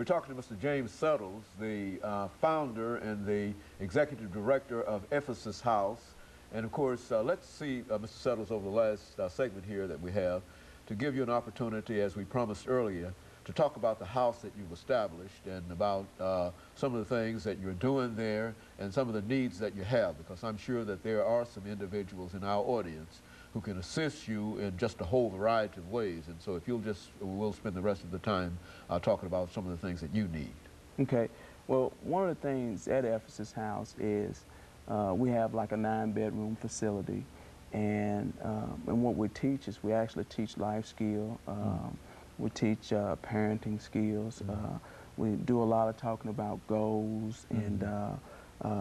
We're talking to Mr. James Settles, the founder and the executive director of Ephesus House. And of course, let's see Mr. Settles over the last segment here that we have to give you an opportunity, as we promised earlier, to talk about the house that you've established and about some of the things that you're doing there and some of the needs that you have, because I'm sure that there are some individuals in our audience who can assist you in just a whole variety of ways. And so if you'll we'll spend the rest of the time talking about some of the things that you need. Okay. Well, one of the things at Ephesus House is we have like a 9-bedroom facility, and what we teach is we actually teach life skill. We teach parenting skills. We do a lot of talking about goals, and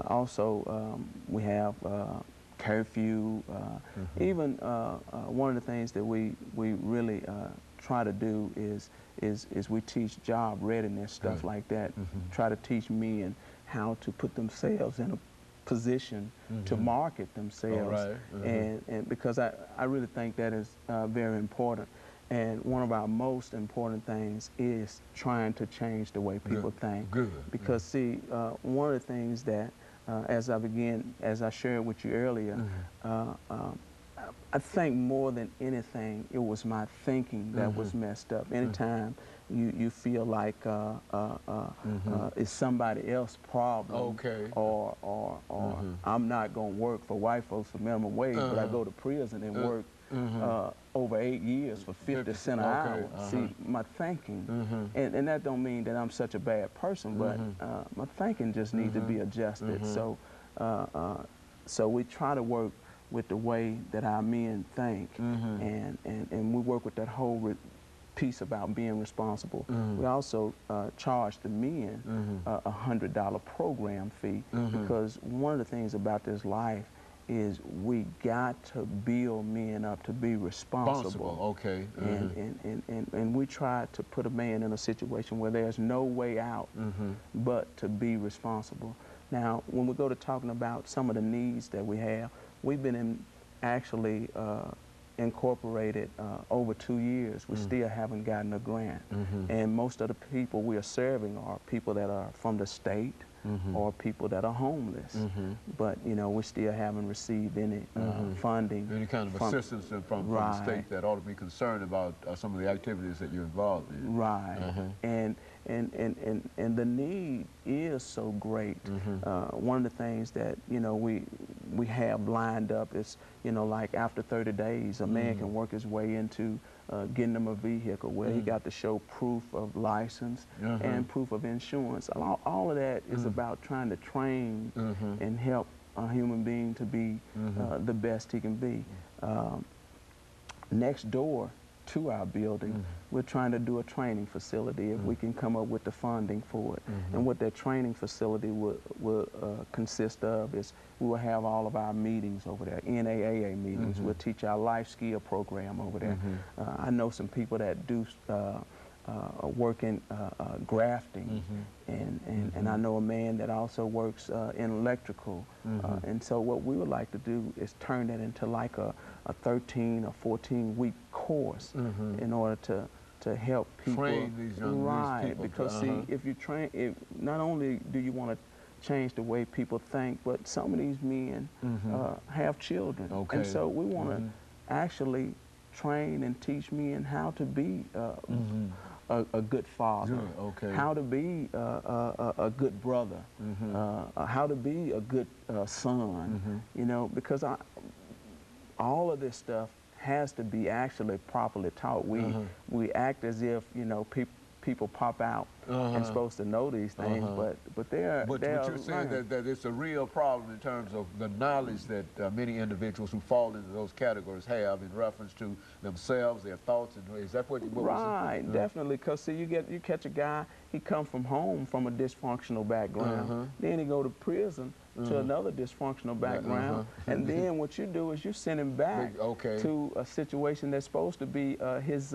also we have curfew. Even one of the things that we really try to do is we teach job readiness, stuff like that. Try to teach men how to put themselves in a position to market themselves, and because I really think that is very important. And one of our most important things is trying to change the way people think. Because see, one of the things that as I shared with you earlier, I think more than anything, it was my thinking that was messed up. Anytime you feel like it's somebody else's problem, or I'm not going to work for white folks for minimum wage, but I go to prison and work over 8 years for 50 cents an hour. See, my thinking, and that don't mean that I'm such a bad person, but my thinking just needs to be adjusted. So we try to work with the way that our men think, and we work with that whole piece about being responsible. We also charge the men a $100 program fee, because one of the things about this life is we got to build men up to be responsible. And we try to put a man in a situation where there's no way out but to be responsible. Now, when we go to talking about some of the needs that we have, we've been actually incorporated over 2 years. We still haven't gotten a grant. And most of the people we are serving are people that are from the state, or people that are homeless. But, you know, we still haven't received any funding. Any kind of assistance from the state that ought to be concerned about some of the activities that you're involved in. And the need is so great. One of the things that, you know, we have lined up is, you know, like after 30 days, a man can work his way into getting them a vehicle where he got to show proof of license and proof of insurance. All of that is about trying to train and help a human being to be the best he can be. Next door to our building, we're trying to do a training facility if we can come up with the funding for it. And what that training facility will consist of is we will have all of our meetings over there, NAAA meetings. We'll teach our life skill program over there. I know some people that do work in grafting, and I know a man that also works in electrical. And so what we would like to do is turn that into like a 13 or 14-week course in order to help people train these young people. Because see, if you train, not only do you want to change the way people think, but some of these men have children, and so we want to actually train and teach men how to be a good father, how to be a good brother, how to be a good son, you know, because all of this stuff has to be actually properly taught. We act as if, you know, people pop out and supposed to know these things, but they're you're saying that it's a real problem in terms of the knowledge that many individuals who fall into those categories have in reference to themselves, their thoughts, and is that what definitely, because see, you catch a guy, he come from home from a dysfunctional background, then he go to prison to another dysfunctional background, and then what you do is you send him back to a situation that's supposed to be his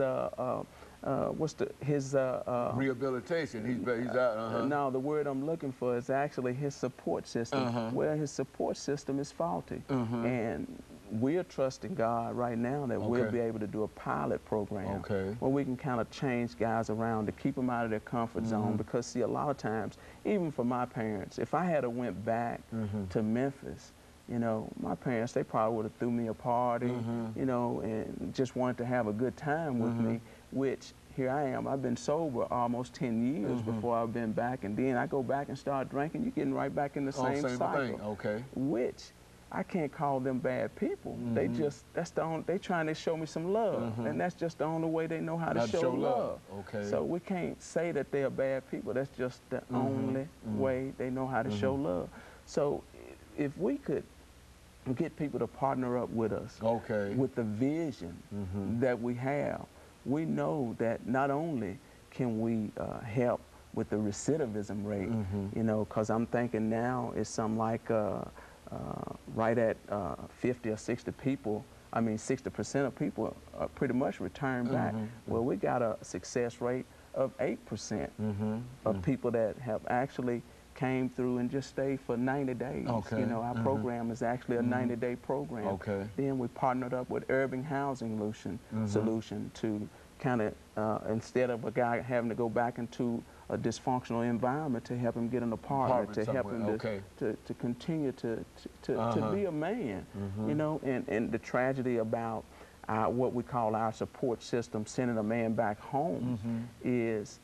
rehabilitation. He's out. No, the word I'm looking for is actually his support system. Well, his support system is faulty, and we're trusting God right now that we'll be able to do a pilot program where we can kind of change guys around to keep them out of their comfort zone. Because see, a lot of times, even for my parents, if I had a went back to Memphis, you know, my parents, they probably would have threw me a party, you know, and just wanted to have a good time with me, which here I am. I've been sober almost 10 years before I've been back, and then I go back and start drinking. You're getting right back in the same cycle. Which I can't call them bad people. They just, they trying to show me some love, and that's just the only way they know how to show love. So we can't say that they are bad people. That's just the only way they know how to show love. So if we could get people to partner up with us with the vision that we have, we know that not only can we help with the recidivism rate, you know, because I'm thinking now it's something like right at 50 or 60 people, I mean 60% of people pretty much return back. Well, we got a success rate of 8% of people that have actually came through and just stayed for 90 days. You know, our program is actually a 90-day program. Then we partnered up with Urban Housing Solution to kind of, instead of a guy having to go back into a dysfunctional environment, to help him get an apartment, to help him to continue to be a man. You know, and the tragedy about what we call our support system, sending a man back home, is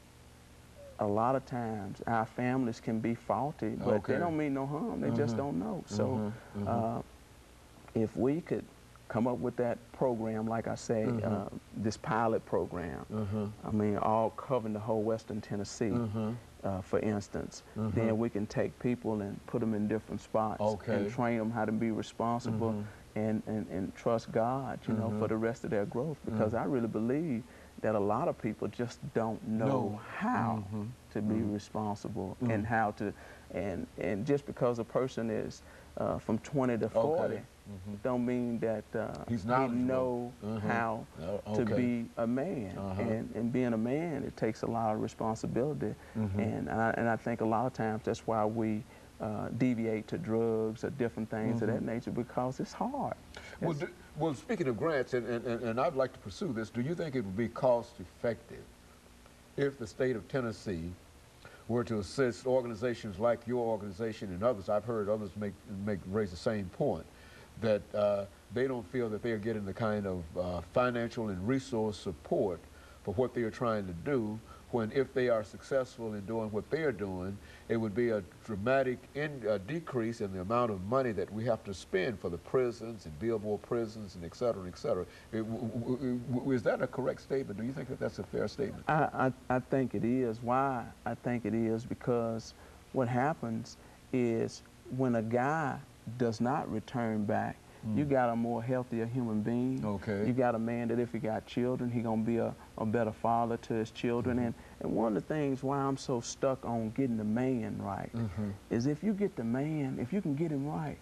a lot of times our families can be faulty, but they don't mean no harm. They just don't know. So if we could come up with that program, like I say, this pilot program, I mean, all covering the whole Western Tennessee, for instance, then we can take people and put them in different spots and train them how to be responsible and trust God, you know, for the rest of their growth. Because I really believe that a lot of people just don't know how to be responsible and how to, and just because a person is from 20 to 40 don't mean that he know how to be a man. And being a man, it takes a lot of responsibility. And I think a lot of times that's why we deviate to drugs or different things of that nature, because it's hard. Well, speaking of grants, and I'd like to pursue this, do you think it would be cost effective if the state of Tennessee were to assist organizations like your organization and others? I've heard others raise the same point, that they don't feel that they're getting the kind of financial and resource support for what they are trying to do, when if they are successful in doing what they're doing, it would be a dramatic decrease in the amount of money that we have to spend for the prisons and build more prisons and et cetera, et cetera. Is that a correct statement? Do you think that that's a fair statement? I think it is. Why I think it is because what happens is when a guy does not return back, you got a more healthier human being. You got a man that if he got children, he gonna be a better father to his children. And one of the things why I'm so stuck on getting the man right is if you get the man, if you can get him right,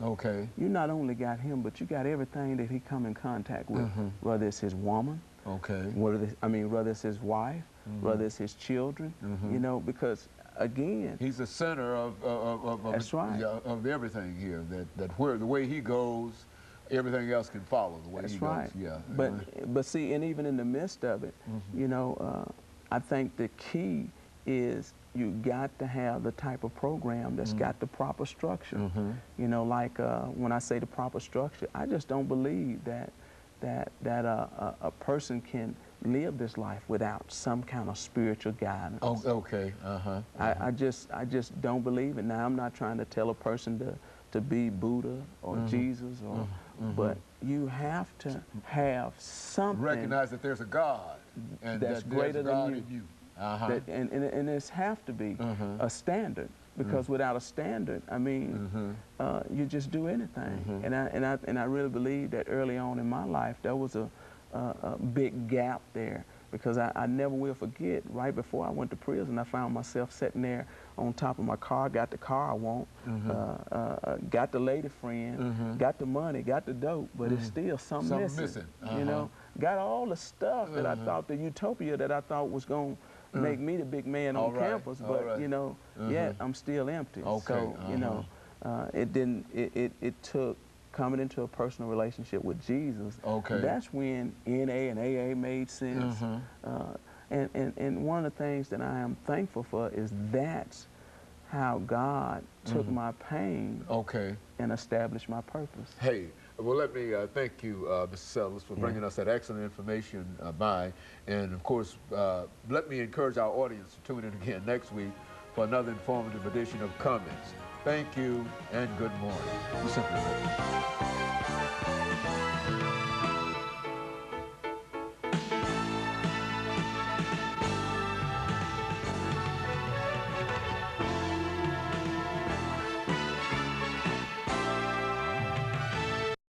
you not only got him, but you got everything that he come in contact with, whether it's his woman, whether it's his wife, whether it's his children, you know, because again, he's the center of that's right. Of everything here. That where the way he goes, everything else can follow the way he goes. Yeah. But see, and even in the midst of it, you know, I think the key is you got to have the type of program that's got the proper structure. You know, like when I say the proper structure, I just don't believe that a person can live this life without some kind of spiritual guidance. I just don't believe it. Now, I'm not trying to tell a person to be Buddha or Jesus, or, but you have to have something. Recognize that there's a God, and that's greater than you. And this have to be a standard, because without a standard, I mean, you just do anything. And I really believe that early on in my life there was a big gap there, because I never will forget, right before I went to prison, I found myself sitting there on top of my car, got the car I want, got the lady friend, got the money, got the dope, but it's still something missing. You know, got all the stuff that I thought, the utopia that I thought was going to make me the big man on campus, but you know, yet I'm still empty. So, you know, it took coming into a personal relationship with Jesus, Okay. that's when NA and AA made sense. And one of the things that I am thankful for is that's how God took my pain and established my purpose. Hey, well, let me thank you, Mr. Settlers, for bringing us that excellent information by. And, of course, let me encourage our audience to tune in again next week for another informative edition of Comments. Thank you and good morning. You simply